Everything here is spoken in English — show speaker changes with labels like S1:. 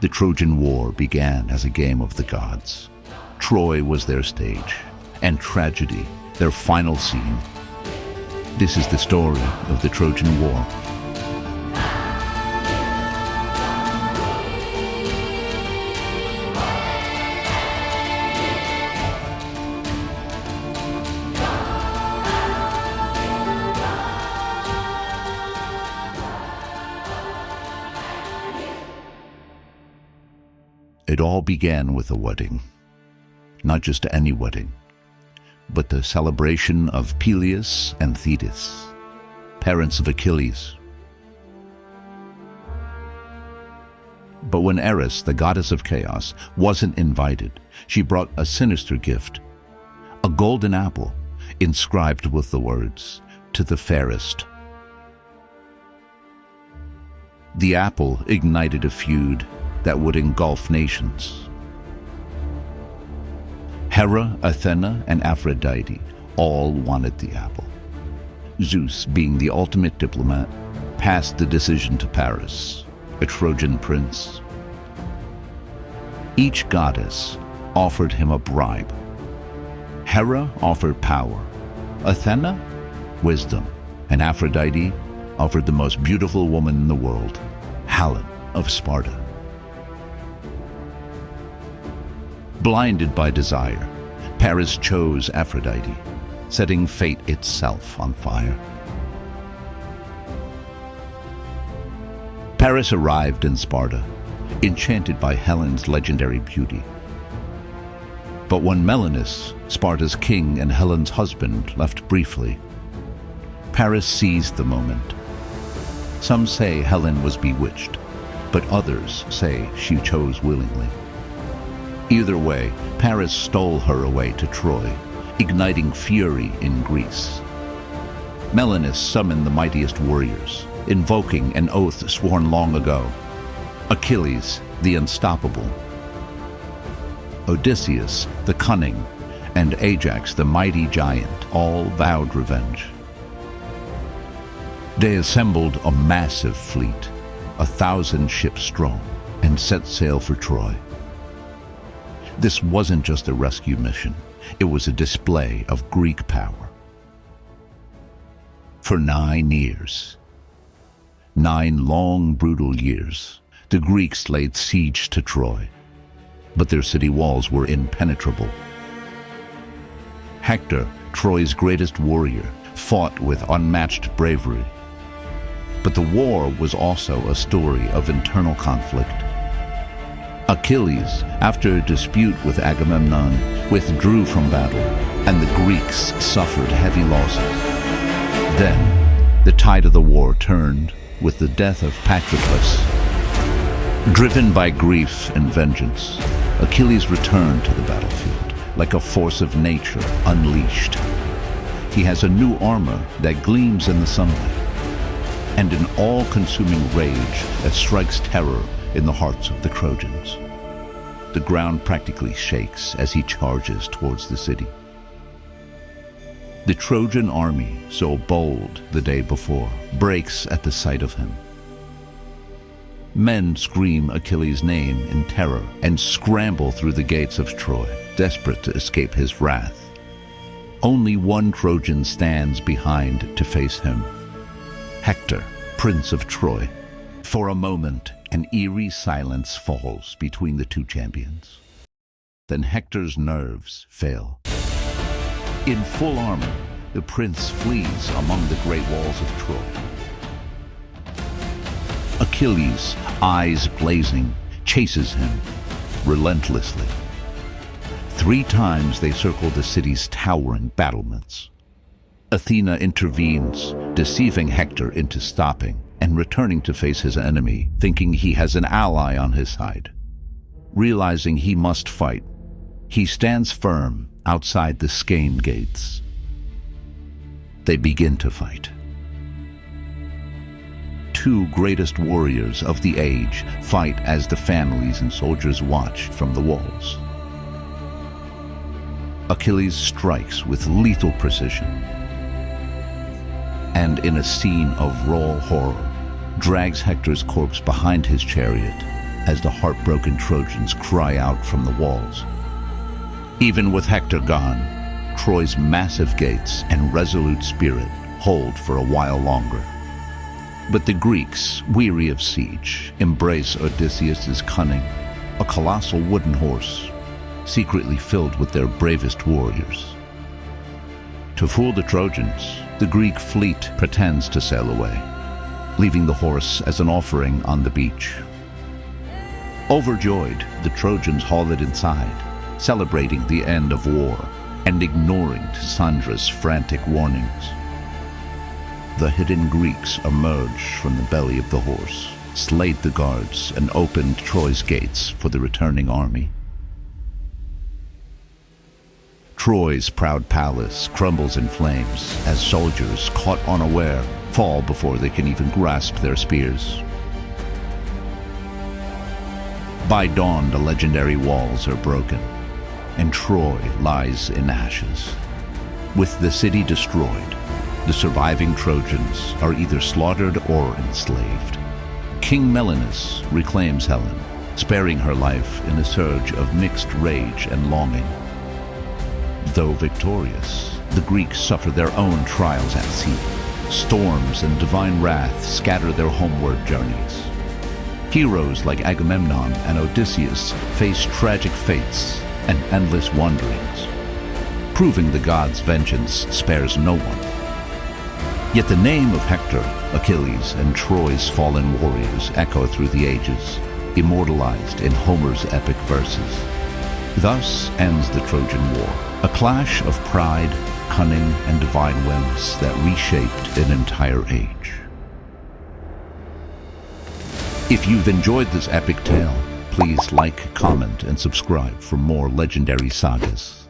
S1: The Trojan War began as a game of the gods. Troy was their stage, and tragedy their final scene. This is the story of the Trojan War. It all began with a wedding. Not just any wedding, but the celebration of Peleus and Thetis, parents of Achilles. But when Eris, the goddess of chaos, wasn't invited, she brought a sinister gift, a golden apple inscribed with the words, "To the fairest." The apple ignited a feud that would engulf nations. Hera, Athena, and Aphrodite all wanted the apple. Zeus, being the ultimate diplomat, passed the decision to Paris, a Trojan prince. Each goddess offered him a bribe. Hera offered power, Athena, wisdom, and Aphrodite offered the most beautiful woman in the world, Helen of Sparta. Blinded by desire, Paris chose Aphrodite, setting fate itself on fire. Paris arrived in Sparta, enchanted by Helen's legendary beauty. But when Menelaus, Sparta's king and Helen's husband, left briefly, Paris seized the moment. Some say Helen was bewitched, but others say she chose willingly. Either way, Paris stole her away to Troy, igniting fury in Greece. Menelaus summoned the mightiest warriors, invoking an oath sworn long ago. Achilles, the unstoppable, Odysseus, the cunning, and Ajax, the mighty giant, all vowed revenge. They assembled a massive fleet, 1,000 ships strong, and set sail for Troy. This wasn't just a rescue mission, it was a display of Greek power. For 9 years, 9 long, brutal years, the Greeks laid siege to Troy, but their city walls were impenetrable. Hector, Troy's greatest warrior, fought with unmatched bravery. But the war was also a story of internal conflict. Achilles, after a dispute with Agamemnon, withdrew from battle, and the Greeks suffered heavy losses. Then, the tide of the war turned with the death of Patroclus. Driven by grief and vengeance, Achilles returned to the battlefield, like a force of nature unleashed. He has a new armor that gleams in the sunlight, and an all-consuming rage that strikes terror in the hearts of the Trojans. The ground practically shakes as he charges towards the city. The Trojan army, so bold the day before, breaks at the sight of him. Men scream Achilles' name in terror and scramble through the gates of Troy, desperate to escape his wrath. Only one Trojan stands behind to face him: Hector, Prince of Troy. For a moment, an eerie silence falls between the two champions. Then Hector's nerves fail. In full armor, the prince flees among the great walls of Troy. Achilles, eyes blazing, chases him relentlessly. 3 times they circle the city's towering battlements. Athena intervenes, deceiving Hector into stopping and returning to face his enemy, thinking he has an ally on his side. Realizing he must fight, he stands firm outside the Skane gates. They begin to fight. 2 greatest warriors of the age fight as the families and soldiers watch from the walls. Achilles strikes with lethal precision, and in a scene of raw horror, drags Hector's corpse behind his chariot, as the heartbroken Trojans cry out from the walls. Even with Hector gone, Troy's massive gates and resolute spirit hold for a while longer. But the Greeks, weary of siege, embrace Odysseus's cunning, a colossal wooden horse, secretly filled with their bravest warriors. To fool the Trojans, the Greek fleet pretends to sail away, leaving the horse as an offering on the beach. Overjoyed, the Trojans haul it inside, celebrating the end of war and ignoring Cassandra's frantic warnings. The hidden Greeks emerged from the belly of the horse, slayed the guards, and opened Troy's gates for the returning army. Troy's proud palace crumbles in flames as soldiers, caught unaware, fall before they can even grasp their spears. By dawn, the legendary walls are broken, and Troy lies in ashes. With the city destroyed, the surviving Trojans are either slaughtered or enslaved. King Melanus reclaims Helen, sparing her life in a surge of mixed rage and longing. Though victorious, the Greeks suffer their own trials at sea. Storms and divine wrath scatter their homeward journeys. Heroes like Agamemnon and Odysseus face tragic fates and endless wanderings, proving the gods' vengeance spares no one. Yet the name of Hector, Achilles, and Troy's fallen warriors echo through the ages, immortalized in Homer's epic verses. Thus ends the Trojan War, a clash of pride, cunning, and divine whims that reshaped an entire age. If you've enjoyed this epic tale, please like, comment, and subscribe for more legendary sagas.